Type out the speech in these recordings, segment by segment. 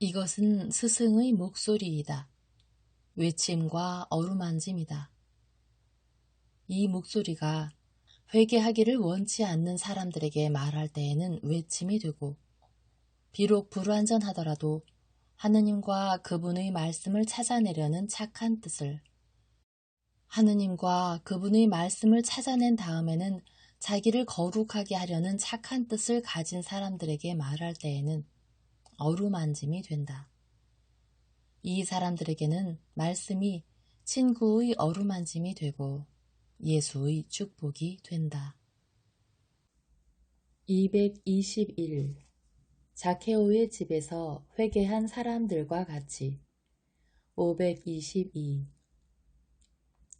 이것은 스승의 목소리이다. 외침과 어루만짐이다. 이 목소리가 회개하기를 원치 않는 사람들에게 말할 때에는 외침이 되고, 비록 불완전하더라도 하느님과 그분의 말씀을 찾아내려는 착한 뜻을, 하느님과 그분의 말씀을 찾아낸 다음에는 자기를 거룩하게 하려는 착한 뜻을 가진 사람들에게 말할 때에는 어루만짐이 된다. 이 사람들에게는 말씀이 친구의 어루만짐이 되고 예수의 축복이 된다. 221. 자케오의 집에서 회개한 사람들과 같이. 522.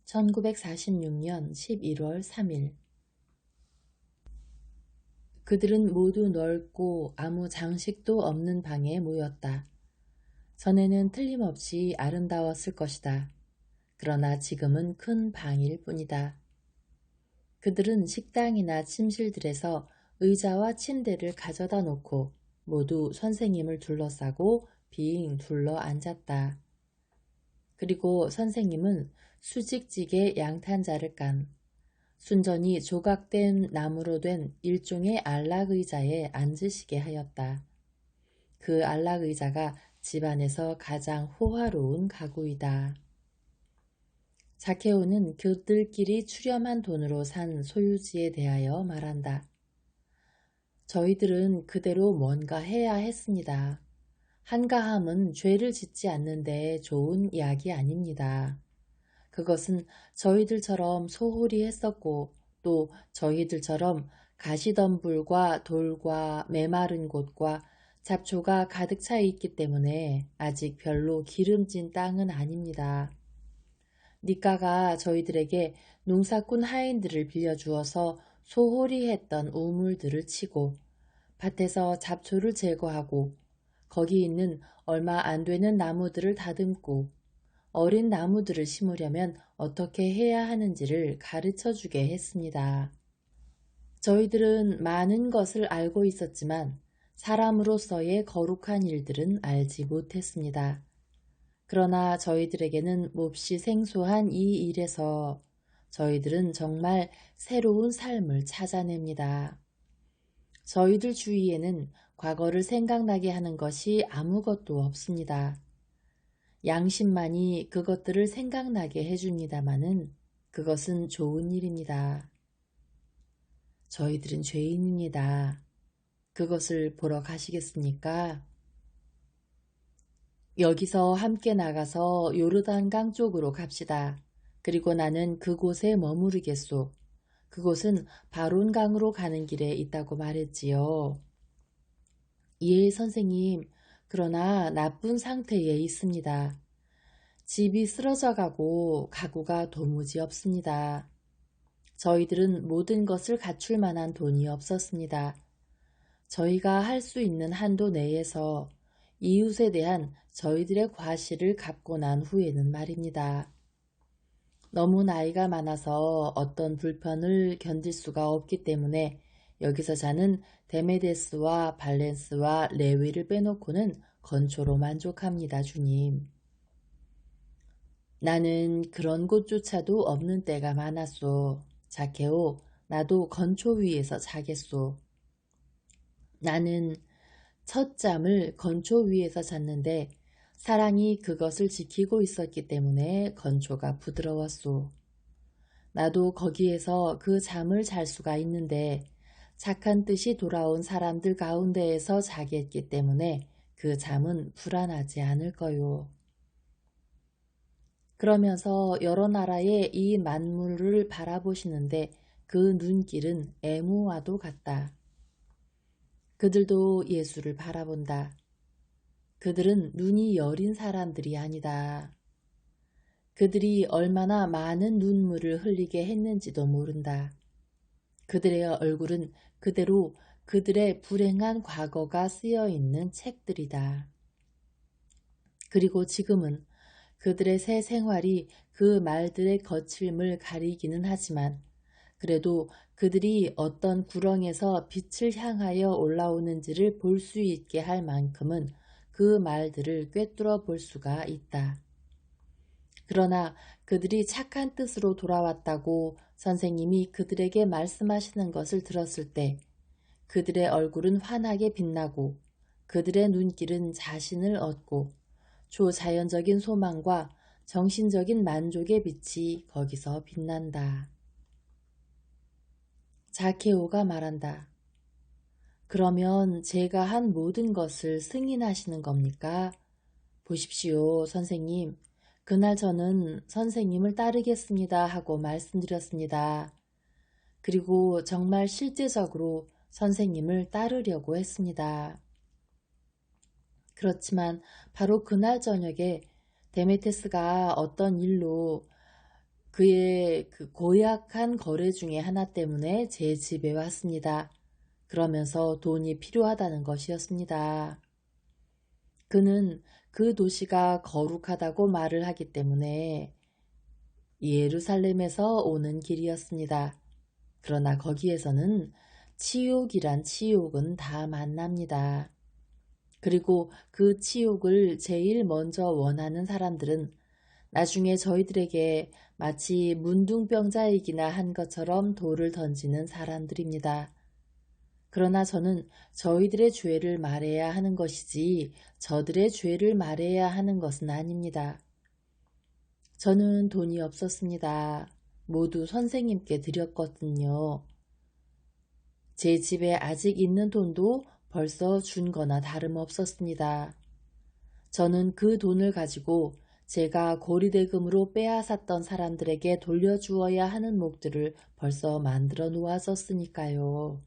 1946년 11월 3일. 그들은 모두 넓고 아무 장식도 없는 방에 모였다. 전에는 틀림없이 아름다웠을 것이다. 그러나 지금은 큰 방일 뿐이다. 그들은 식당이나 침실들에서 의자와 침대를 가져다 놓고 모두 선생님을 둘러싸고 빙 둘러 앉았다. 그리고 선생님은 수직지게 양탄자를 깐 순전히 조각된 나무로 된 일종의 안락의자에 앉으시게 하였다. 그 안락의자가 집안에서 가장 호화로운 가구이다. 자케오는 그들끼리 수렴한 돈으로 산 소유지에 대하여 말한다. 저희들은 그대로 뭔가 해야 했습니다. 한가함은 죄를 짓지 않는데 좋은 약이 아닙니다. 그것은 저희들처럼 소홀히 했었고 또 저희들처럼 가시덤불과 돌과 메마른 곳과 잡초가 가득 차 있기 때문에 아직 별로 기름진 땅은 아닙니다. 니까가 저희들에게 농사꾼 하인들을 빌려주어서 소홀히 했던 우물들을 치고 밭에서 잡초를 제거하고 거기 있는 얼마 안 되는 나무들을 다듬고 어린 나무들을 심으려면 어떻게 해야 하는지를 가르쳐 주게 했습니다. 저희들은 많은 것을 알고 있었지만 사람으로서의 거룩한 일들은 알지 못했습니다. 그러나 저희들에게는 몹시 생소한 이 일에서 저희들은 정말 새로운 삶을 찾아냅니다. 저희들 주위에는 과거를 생각나게 하는 것이 아무것도 없습니다. 양심만이 그것들을 생각나게 해줍니다마는 그것은 좋은 일입니다. 저희들은 죄인입니다. 그것을 보러 가시겠습니까? 여기서 함께 나가서 요르단강 쪽으로 갑시다. 그리고 나는 그곳에 머무르겠소. 그곳은 바론강으로 가는 길에 있다고 말했지요. 예, 선생님. 그러나 나쁜 상태에 있습니다. 집이 쓰러져 가고 가구가 도무지 없습니다. 저희들은 모든 것을 갖출 만한 돈이 없었습니다. 저희가 할 수 있는 한도 내에서 이웃에 대한 저희들의 과실을 갚고 난 후에는 말입니다. 너무 나이가 많아서 어떤 불편을 견딜 수가 없기 때문에 여기서 자는 데메데스와 발렌스와 레위를 빼놓고는 건초로 만족합니다, 주님. 나는 그런 곳조차도 없는 때가 많았소. 자케오, 나도 건초 위에서 자겠소. 나는 첫 잠을 건초 위에서 잤는데 사랑이 그것을 지키고 있었기 때문에 건초가 부드러웠소. 나도 거기에서 그 잠을 잘 수가 있는데 착한 뜻이 돌아온 사람들 가운데에서 자겠기 때문에 그 잠은 불안하지 않을 거요. 그러면서 여러 나라의 이 만물을 바라보시는데 그 눈길은 애무와도 같다. 그들도 예수를 바라본다. 그들은 눈이 여린 사람들이 아니다. 그들이 얼마나 많은 눈물을 흘리게 했는지도 모른다. 그들의 얼굴은 그대로 그들의 불행한 과거가 쓰여있는 책들이다. 그리고 지금은 그들의 새 생활이 그 말들의 거칠음을 가리기는 하지만 그래도 그들이 어떤 구렁에서 빛을 향하여 올라오는지를 볼 수 있게 할 만큼은 그 말들을 꿰뚫어 볼 수가 있다. 그러나 그들이 착한 뜻으로 돌아왔다고 선생님이 그들에게 말씀하시는 것을 들었을 때 그들의 얼굴은 환하게 빛나고 그들의 눈길은 자신을 얻고 초자연적인 소망과 정신적인 만족의 빛이 거기서 빛난다. 자케오가 말한다. 그러면 제가 한 모든 것을 승인하시는 겁니까? 보십시오, 선생님. 그날 저는 선생님을 따르겠습니다 하고 말씀드렸습니다. 그리고 정말 실제적으로 선생님을 따르려고 했습니다. 그렇지만 바로 그날 저녁에 데메테스가 어떤 일로 그의 그 고약한 거래 중에 하나 때문에 제 집에 왔습니다. 그러면서 돈이 필요하다는 것이었습니다. 그는 그 도시가 거룩하다고 말을 하기 때문에 예루살렘에서 오는 길이었습니다. 그러나 거기에서는 치욕이란 치욕은 다 만납니다. 그리고 그 치욕을 제일 먼저 원하는 사람들은 나중에 저희들에게 마치 문둥병자이기나 한 것처럼 돌을 던지는 사람들입니다. 그러나 저는 저희들의 죄를 말해야 하는 것이지 저들의 죄를 말해야 하는 것은 아닙니다. 저는 돈이 없었습니다. 모두 선생님께 드렸거든요. 제 집에 아직 있는 돈도 벌써 준 거나 다름없었습니다. 저는 그 돈을 가지고 제가 고리대금으로 빼앗았던 사람들에게 돌려주어야 하는 목들을 벌써 만들어 놓았었으니까요.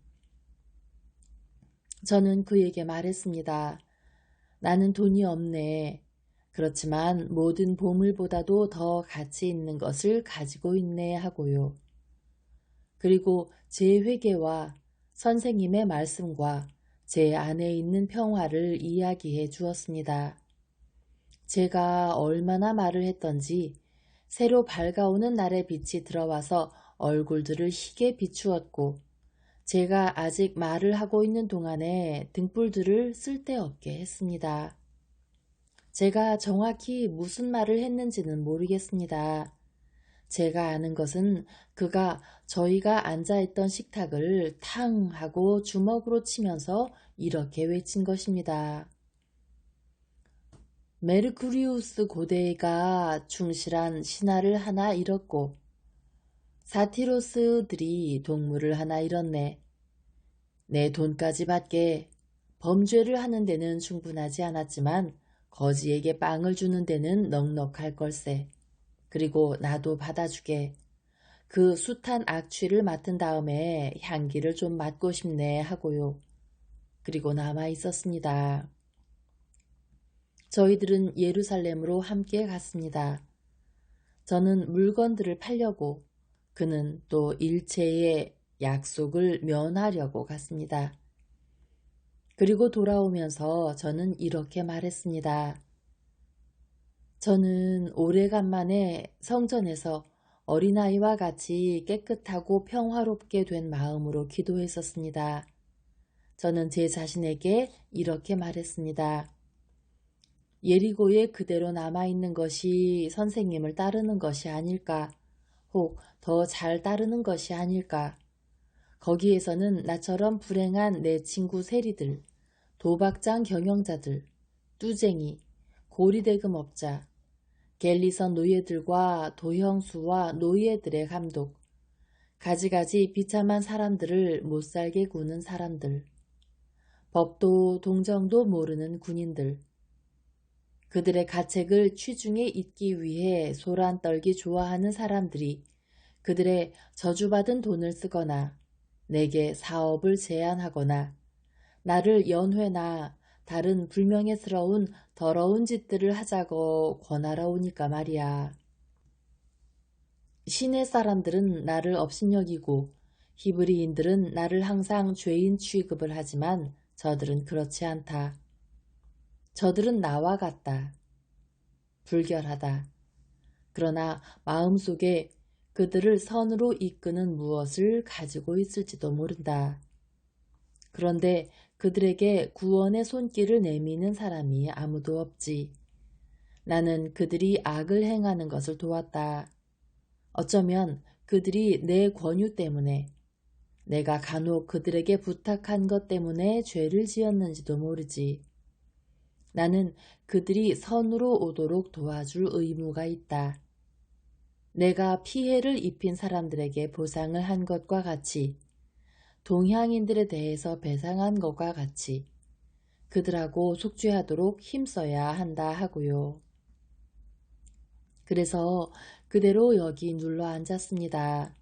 저는 그에게 말했습니다. 나는 돈이 없네. 그렇지만 모든 보물보다도 더 가치 있는 것을 가지고 있네 하고요. 그리고 제 회개와 선생님의 말씀과 제 안에 있는 평화를 이야기해 주었습니다. 제가 얼마나 말을 했던지 새로 밝아오는 날의 빛이 들어와서 얼굴들을 희게 비추었고 제가 아직 말을 하고 있는 동안에 등불들을 쓸데없게 했습니다. 제가 정확히 무슨 말을 했는지는 모르겠습니다. 제가 아는 것은 그가 저희가 앉아있던 식탁을 탕 하고 주먹으로 치면서 이렇게 외친 것입니다. 메르쿠리우스 고대가 충실한 신하를 하나 잃었고 사티로스들이 동물을 하나 잃었네. 내 돈까지 받게. 범죄를 하는 데는 충분하지 않았지만 거지에게 빵을 주는 데는 넉넉할 걸세. 그리고 나도 받아주게. 그 숱한 악취를 맡은 다음에 향기를 좀 맡고 싶네 하고요. 그리고 남아 있었습니다. 저희들은 예루살렘으로 함께 갔습니다. 저는 물건들을 팔려고 그는 또 일체의 약속을 면하려고 갔습니다. 그리고 돌아오면서 저는 이렇게 말했습니다. 저는 오래간만에 성전에서 어린아이와 같이 깨끗하고 평화롭게 된 마음으로 기도했었습니다. 저는 제 자신에게 이렇게 말했습니다. 예리고에 그대로 남아있는 것이 선생님을 따르는 것이 아닐까, 혹 더 잘 따르는 것이 아닐까. 거기에서는 나처럼 불행한 내 친구 세리들, 도박장 경영자들, 뚜쟁이, 고리대금업자, 갤리선 노예들과 도형수와 노예들의 감독, 가지가지 비참한 사람들을 못살게 구는 사람들, 법도 동정도 모르는 군인들, 그들의 가책을 취중에 잊기 위해 소란 떨기 좋아하는 사람들이 그들의 저주받은 돈을 쓰거나 내게 사업을 제안하거나 나를 연회나 다른 불명예스러운 더러운 짓들을 하자고 권하러 오니까 말이야. 시내 사람들은 나를 업신여기고 히브리인들은 나를 항상 죄인 취급을 하지만 저들은 그렇지 않다. 저들은 나와 같다. 불결하다. 그러나 마음속에 그들을 선으로 이끄는 무엇을 가지고 있을지도 모른다. 그런데 그들에게 구원의 손길을 내미는 사람이 아무도 없지. 나는 그들이 악을 행하는 것을 도왔다. 어쩌면 그들이 내 권유 때문에, 내가 간혹 그들에게 부탁한 것 때문에 죄를 지었는지도 모르지. 나는 그들이 선으로 오도록 도와줄 의무가 있다. 내가 피해를 입힌 사람들에게 보상을 한 것과 같이, 동향인들에 대해서 배상한 것과 같이 그들하고 속죄하도록 힘써야 한다 하고요. 그래서 그대로 여기 눌러 앉았습니다.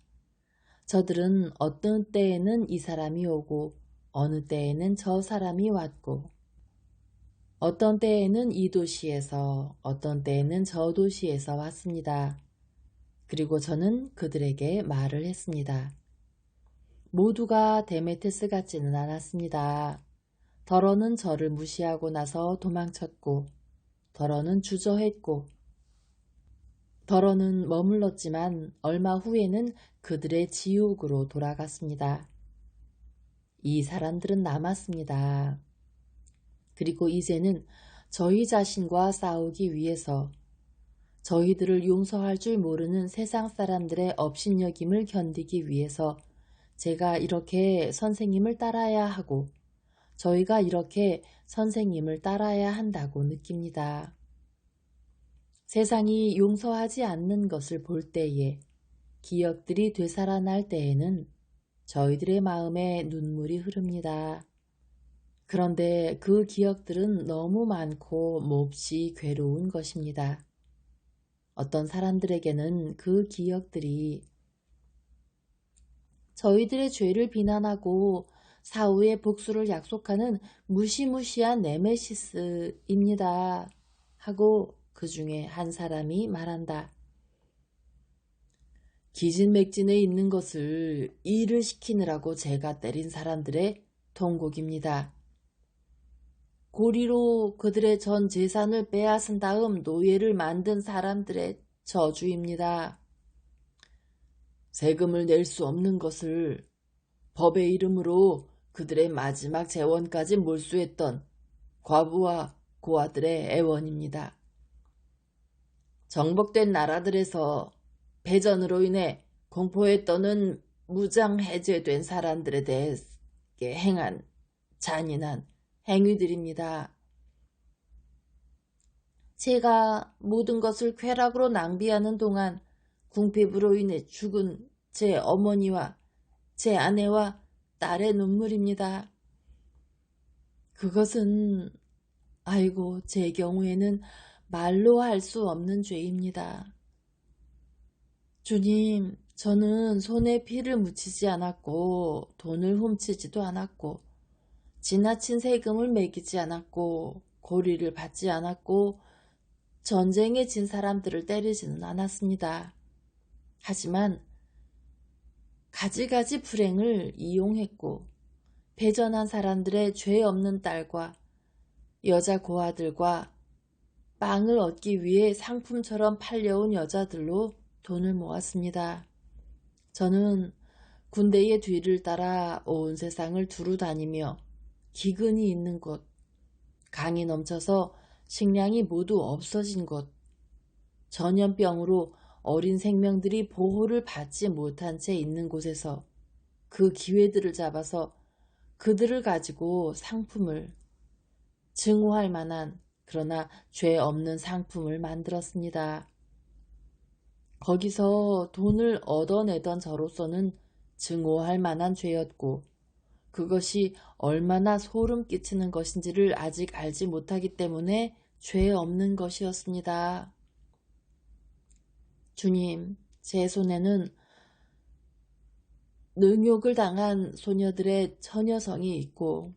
저들은 어떤 때에는 이 사람이 오고 어느 때에는 저 사람이 왔고, 어떤 때에는 이 도시에서 어떤 때에는 저 도시에서 왔습니다. 그리고 저는 그들에게 말을 했습니다. 모두가 데메테스 같지는 않았습니다. 더러는 저를 무시하고 나서 도망쳤고, 더러는 주저했고, 더러는 머물렀지만 얼마 후에는 그들의 지옥으로 돌아갔습니다. 이 사람들은 남았습니다. 그리고 이제는 저희 자신과 싸우기 위해서 저희들을 용서할 줄 모르는 세상 사람들의 업신여김을 견디기 위해서 제가 이렇게 선생님을 따라야 하고 저희가 이렇게 선생님을 따라야 한다고 느낍니다. 세상이 용서하지 않는 것을 볼 때에, 기억들이 되살아날 때에는 저희들의 마음에 눈물이 흐릅니다. 그런데 그 기억들은 너무 많고 몹시 괴로운 것입니다. 어떤 사람들에게는 그 기억들이 저희들의 죄를 비난하고 사후의 복수를 약속하는 무시무시한 네메시스입니다. 하고 그 중에 한 사람이 말한다. 기진맥진에 있는 것을 일을 시키느라고 제가 때린 사람들의 통곡입니다. 고리로 그들의 전 재산을 빼앗은 다음 노예를 만든 사람들의 저주입니다. 세금을 낼 수 없는 것을 법의 이름으로 그들의 마지막 재원까지 몰수했던 과부와 고아들의 애원입니다. 정복된 나라들에서 패전으로 인해 공포에 떠는 무장 해제된 사람들에 대해 행한 잔인한 행위들입니다. 제가 모든 것을 쾌락으로 낭비하는 동안 궁핍으로 인해 죽은 제 어머니와 제 아내와 딸의 눈물입니다. 그것은 아이고 제 경우에는 말로 할 수 없는 죄입니다. 주님, 저는 손에 피를 묻히지 않았고 돈을 훔치지도 않았고 지나친 세금을 매기지 않았고 고리를 받지 않았고 전쟁에 진 사람들을 때리지는 않았습니다. 하지만 가지가지 불행을 이용했고 배전한 사람들의 죄 없는 딸과 여자 고아들과 빵을 얻기 위해 상품처럼 팔려온 여자들로 돈을 모았습니다. 저는 군대의 뒤를 따라 온 세상을 두루 다니며 기근이 있는 곳, 강이 넘쳐서 식량이 모두 없어진 곳, 전염병으로 어린 생명들이 보호를 받지 못한 채 있는 곳에서 그 기회들을 잡아서 그들을 가지고 상품을, 증오할 만한 그러나 죄 없는 상품을 만들었습니다. 거기서 돈을 얻어내던 저로서는 증오할 만한 죄였고 그것이 얼마나 소름 끼치는 것인지를 아직 알지 못하기 때문에 죄 없는 것이었습니다. 주님, 제 손에는 능욕을 당한 소녀들의 처녀성이 있고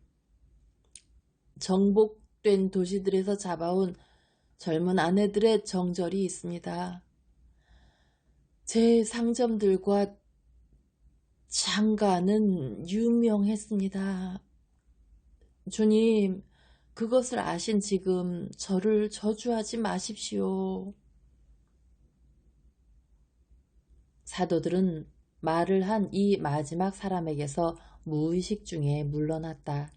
정복된 도시들에서 잡아온 젊은 아내들의 정절이 있습니다. 제 상점들과 장가는 유명했습니다. 주님, 그것을 아신 지금 저를 저주하지 마십시오. 사도들은 말을 한 이 마지막 사람에게서 무의식 중에 물러났다.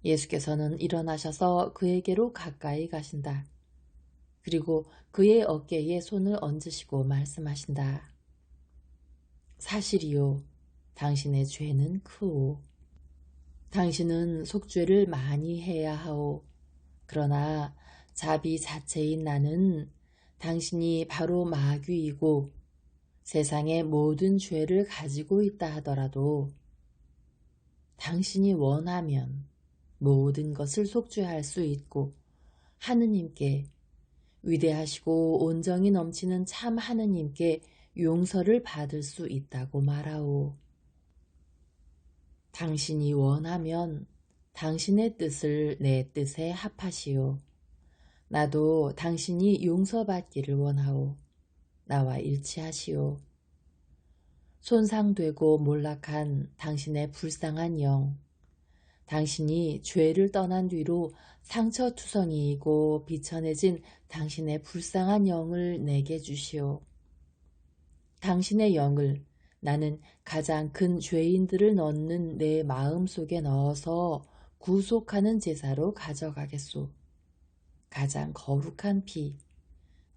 예수께서는 일어나셔서 그에게로 가까이 가신다. 그리고 그의 어깨에 손을 얹으시고 말씀하신다. 사실이요. 당신의 죄는 크오. 당신은 속죄를 많이 해야 하오. 그러나 자비 자체인 나는 당신이 바로 마귀이고 세상의 모든 죄를 가지고 있다 하더라도 당신이 원하면 모든 것을 속죄할 수 있고 하느님께 위대하시고 온정이 넘치는 참 하느님께 용서를 받을 수 있다고 말하오. 당신이 원하면 당신의 뜻을 내 뜻에 합하시오. 나도 당신이 용서받기를 원하오. 나와 일치하시오. 손상되고 몰락한 당신의 불쌍한 영, 당신이 죄를 떠난 뒤로 상처투성이이고 비천해진 당신의 불쌍한 영을 내게 주시오. 당신의 영을 나는 가장 큰 죄인들을 넣는 내 마음 속에 넣어서 구속하는 제사로 가져가겠소. 가장 거룩한 피,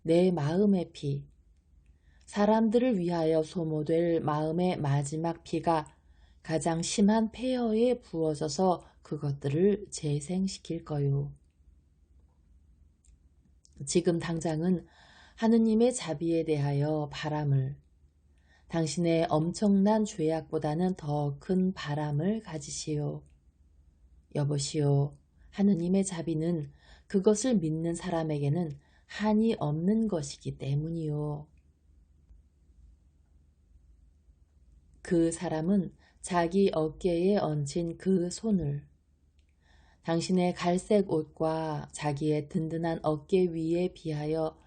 내 마음의 피, 사람들을 위하여 소모될 마음의 마지막 피가 가장 심한 폐허에 부어져서 그것들을 재생시킬 거요. 지금 당장은 하느님의 자비에 대하여 바람을, 당신의 엄청난 죄악보다는 더 큰 바람을 가지시오. 여보시오, 하느님의 자비는 그것을 믿는 사람에게는 한이 없는 것이기 때문이요. 그 사람은 자기 어깨에 얹힌 그 손을 당신의 갈색 옷과 자기의 든든한 어깨 위에 비하여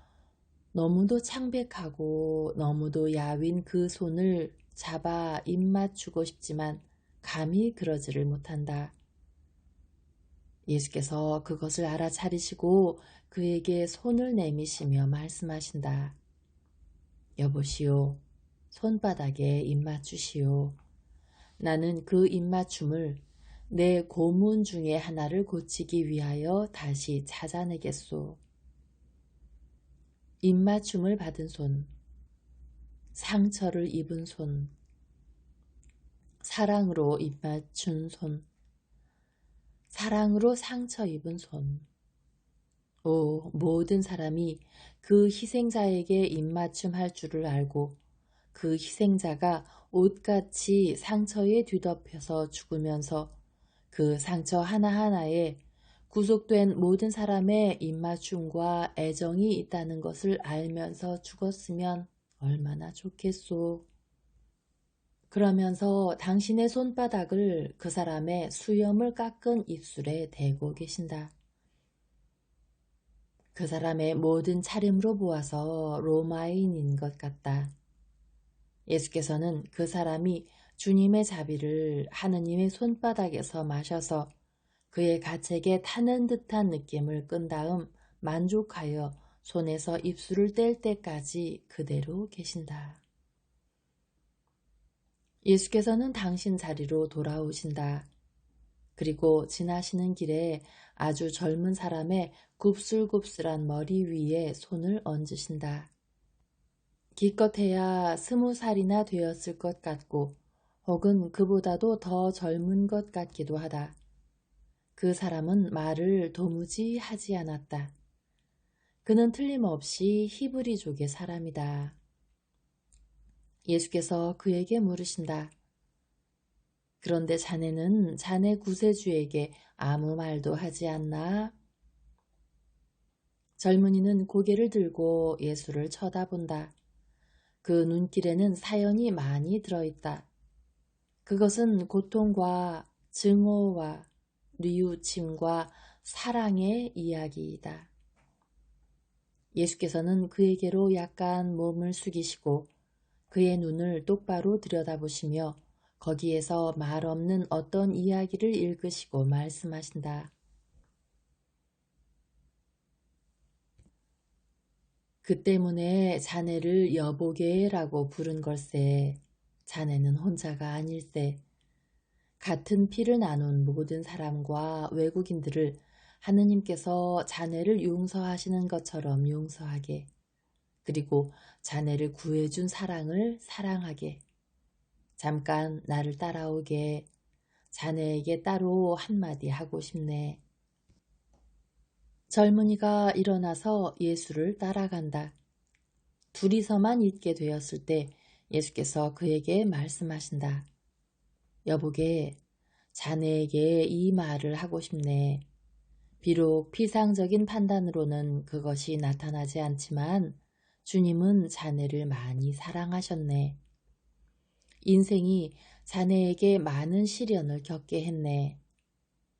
너무도 창백하고 너무도 야윈 그 손을 잡아 입맞추고 싶지만 감히 그러지를 못한다. 예수께서 그것을 알아차리시고 그에게 손을 내미시며 말씀하신다. 여보시오, 손바닥에 입맞추시오. 나는 그 입맞춤을 내 고문 중에 하나를 고치기 위하여 다시 찾아내겠소. 입맞춤을 받은 손, 상처를 입은 손, 사랑으로 입맞춘 손, 사랑으로 상처 입은 손. 오, 모든 사람이 그 희생자에게 입맞춤할 줄을 알고 그 희생자가 옷같이 상처에 뒤덮여서 죽으면서 그 상처 하나하나에 구속된 모든 사람의 입맞춤과 애정이 있다는 것을 알면서 죽었으면 얼마나 좋겠소. 그러면서 당신의 손바닥을 그 사람의 수염을 깎은 입술에 대고 계신다. 그 사람의 모든 차림으로 보아서 로마인인 것 같다. 예수께서는 그 사람이 주님의 자비를 하느님의 손바닥에서 마셔서 그의 가책에 타는 듯한 느낌을 끈 다음 만족하여 손에서 입술을 뗄 때까지 그대로 계신다. 예수께서는 당신 자리로 돌아오신다. 그리고 지나시는 길에 아주 젊은 사람의 굽슬굽슬한 머리 위에 손을 얹으신다. 기껏해야 20살이나 되었을 것 같고 혹은 그보다도 더 젊은 것 같기도 하다. 그 사람은 말을 도무지 하지 않았다. 그는 틀림없이 히브리족의 사람이다. 예수께서 그에게 물으신다. 그런데 자네는 자네 구세주에게 아무 말도 하지 않나? 젊은이는 고개를 들고 예수를 쳐다본다. 그 눈길에는 사연이 많이 들어있다. 그것은 고통과 증오와 뉘우침과 사랑의 이야기이다. 예수께서는 그에게로 약간 몸을 숙이시고 그의 눈을 똑바로 들여다보시며 거기에서 말 없는 어떤 이야기를 읽으시고 말씀하신다. 그 때문에 자네를 여보게라고 부른 걸세. 자네는 혼자가 아닐세. 같은 피를 나눈 모든 사람과 외국인들을 하느님께서 자네를 용서하시는 것처럼 용서하게, 그리고 자네를 구해준 사랑을 사랑하게, 잠깐 나를 따라오게, 자네에게 따로 한마디 하고 싶네. 젊은이가 일어나서 예수를 따라간다. 둘이서만 있게 되었을 때 예수께서 그에게 말씀하신다. 여보게, 자네에게 이 말을 하고 싶네. 비록 피상적인 판단으로는 그것이 나타나지 않지만 주님은 자네를 많이 사랑하셨네. 인생이 자네에게 많은 시련을 겪게 했네.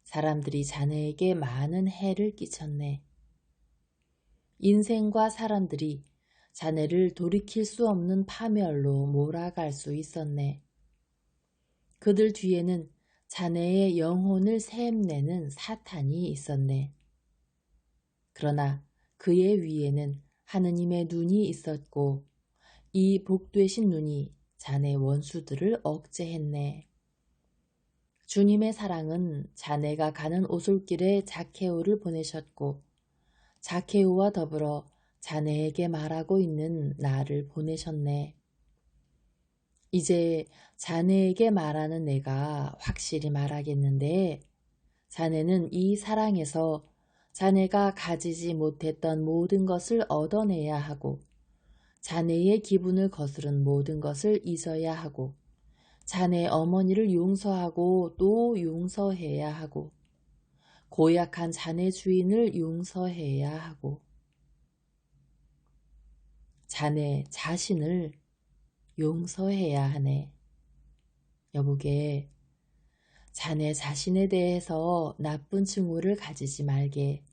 사람들이 자네에게 많은 해를 끼쳤네. 인생과 사람들이 자네를 돌이킬 수 없는 파멸로 몰아갈 수 있었네. 그들 뒤에는 자네의 영혼을 샘내는 사탄이 있었네. 그러나 그의 위에는 하느님의 눈이 있었고 이 복되신 눈이 자네 원수들을 억제했네. 주님의 사랑은 자네가 가는 오솔길에 자케오를 보내셨고 자케오와 더불어 자네에게 말하고 있는 나를 보내셨네. 이제 자네에게 말하는 내가 확실히 말하겠는데 자네는 이 사랑에서 자네가 가지지 못했던 모든 것을 얻어내야 하고 자네의 기분을 거스른 모든 것을 잊어야 하고 자네 어머니를 용서하고 또 용서해야 하고 고약한 자네 주인을 용서해야 하고 자네 자신을 용서해야 하네. 여보게, 자네 자신에 대해서 나쁜 징후를 가지지 말게.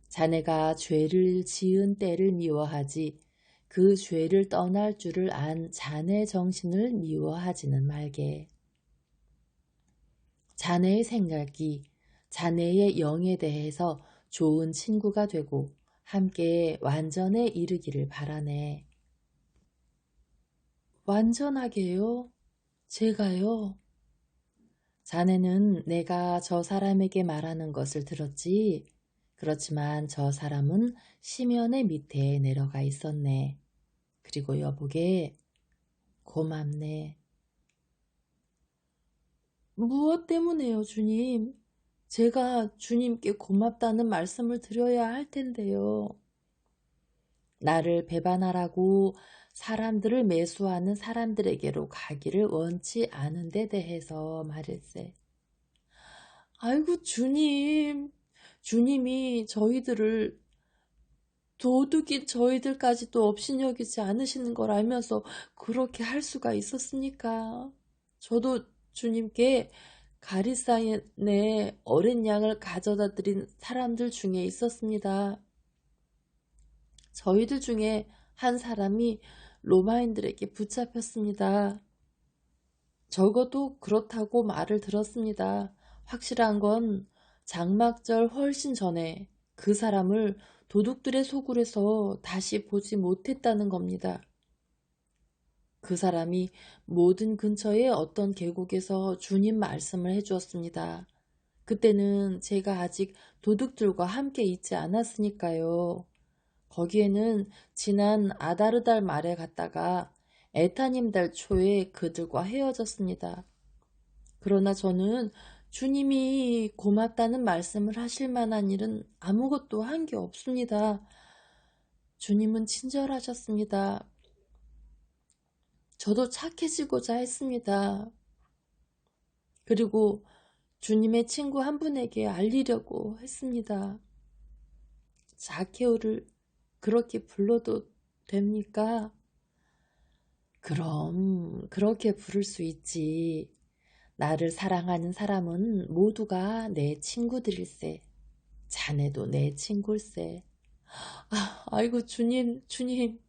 자네가 죄를 지은 때를 미워하지 그 죄를 떠날 줄을 안 자네 정신을 미워하지는 말게. 자네의 생각이 자네의 영에 대해서 좋은 친구가 되고 함께 완전에 이르기를 바라네. 완전하게요? 제가요? 자네는 내가 저 사람에게 말하는 것을 들었지. 그렇지만 저 사람은 심연의 밑에 내려가 있었네. 그리고 여보게, 고맙네. 무엇 때문에요, 주님? 제가 주님께 고맙다는 말씀을 드려야 할 텐데요. 나를 배반하라고 사람들을 매수하는 사람들에게로 가기를 원치 않은 데 대해서 말일세. 아이고, 주님. 주님이 저희들을 도둑인 저희들까지도 업신여기지 않으시는 걸 알면서 그렇게 할 수가 있었습니까? 저도 주님께 가리사인의 어린 양을 가져다 드린 사람들 중에 있었습니다. 저희들 중에 한 사람이 로마인들에게 붙잡혔습니다. 적어도 그렇다고 말을 들었습니다. 확실한 건 장막절 훨씬 전에 그 사람을 도둑들의 소굴에서 다시 보지 못했다는 겁니다. 그 사람이 모든 근처의 어떤 계곡에서 주님 말씀을 해주었습니다. 그때는 제가 아직 도둑들과 함께 있지 않았으니까요. 거기에는 지난 아다르달 말에 갔다가 에타님 달 초에 그들과 헤어졌습니다. 그러나 저는 주님이 고맙다는 말씀을 하실 만한 일은 아무것도 한 게 없습니다. 주님은 친절하셨습니다. 저도 착해지고자 했습니다. 그리고 주님의 친구 한 분에게 알리려고 했습니다. 자케오를 그렇게 불러도 됩니까? 그럼 그렇게 부를 수 있지. 나를 사랑하는 사람은 모두가 내 친구들일세. 자네도 내 친구일세. 아이고, 주님, 주님.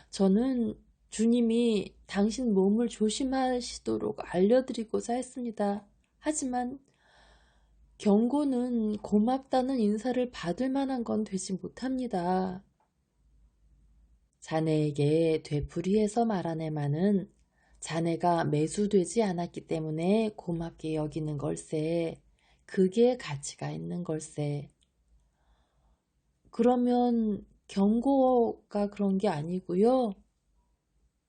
저는 주님이 당신 몸을 조심하시도록 알려드리고자 했습니다. 하지만 경고는 고맙다는 인사를 받을 만한 건 되지 못합니다. 자네에게 되풀이해서 말하네마는 자네가 매수되지 않았기 때문에 고맙게 여기는 걸세. 그게 가치가 있는 걸세. 그러면 경고가 그런 게 아니고요.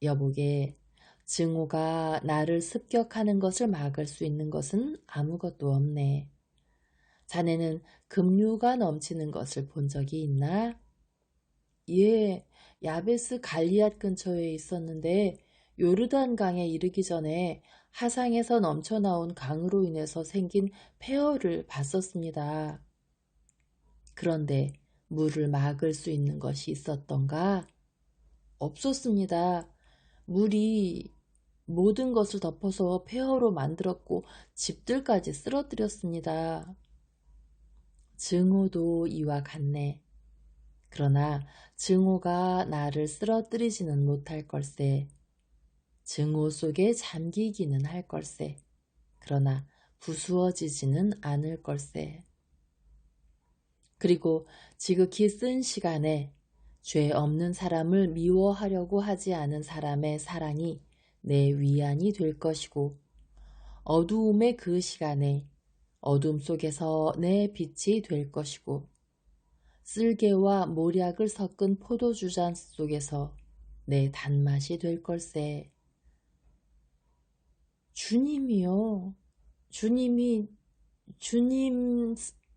여보게, 증오가 나를 습격하는 것을 막을 수 있는 것은 아무것도 없네. 자네는 급류가 넘치는 것을 본 적이 있나? 예, 야베스 갈리앗 근처에 있었는데 요르단강에 이르기 전에 하상에서 넘쳐나온 강으로 인해서 생긴 폐허를 봤었습니다. 그런데 물을 막을 수 있는 것이 있었던가? 없었습니다. 물이 모든 것을 덮어서 폐허로 만들었고 집들까지 쓰러뜨렸습니다. 증오도 이와 같네. 그러나 증오가 나를 쓰러뜨리지는 못할 걸세. 증오 속에 잠기기는 할 걸세. 그러나 부수어지지는 않을 걸세. 그리고 지극히 쓴 시간에 죄 없는 사람을 미워하려고 하지 않은 사람의 사랑이 내 위안이 될 것이고, 어두움의 그 시간에 어둠 속에서 내 빛이 될 것이고, 쓸개와 모략을 섞은 포도주잔 속에서 내 단맛이 될 걸세. 주님이요. 주님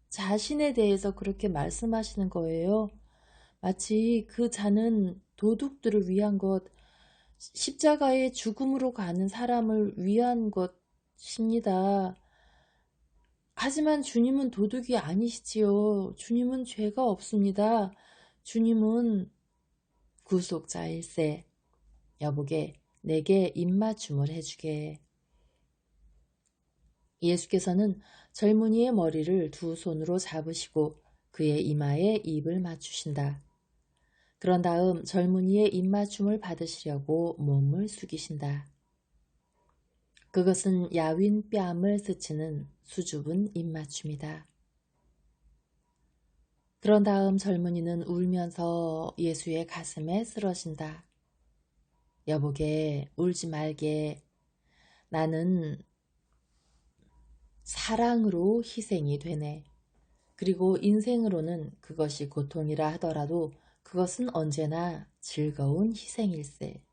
자신에 대해서 그렇게 말씀하시는 거예요. 마치 그 잔은 도둑들을 위한 것, 십자가의 죽음으로 가는 사람을 위한 것입니다. 하지만 주님은 도둑이 아니시지요. 주님은 죄가 없습니다. 주님은 구속자일세. 여보게, 내게 입맞춤을 해주게. 예수께서는 젊은이의 머리를 두 손으로 잡으시고 그의 이마에 입을 맞추신다. 그런 다음 젊은이의 입맞춤을 받으시려고 몸을 숙이신다. 그것은 야윈 뺨을 스치는 수줍은 입맞춤이다. 그런 다음 젊은이는 울면서 예수의 가슴에 쓰러진다. 여보게, 울지 말게. 나는 사랑으로 희생이 되네. 그리고 인생으로는 그것이 고통이라 하더라도 그것은 언제나 즐거운 희생일세.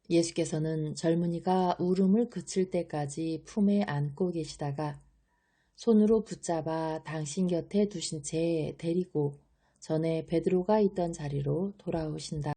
예수께서는 젊은이가 울음을 그칠 때까지 품에 안고 계시다가 손으로 붙잡아 당신 곁에 두신 채 데리고 전에 베드로가 있던 자리로 돌아오신다.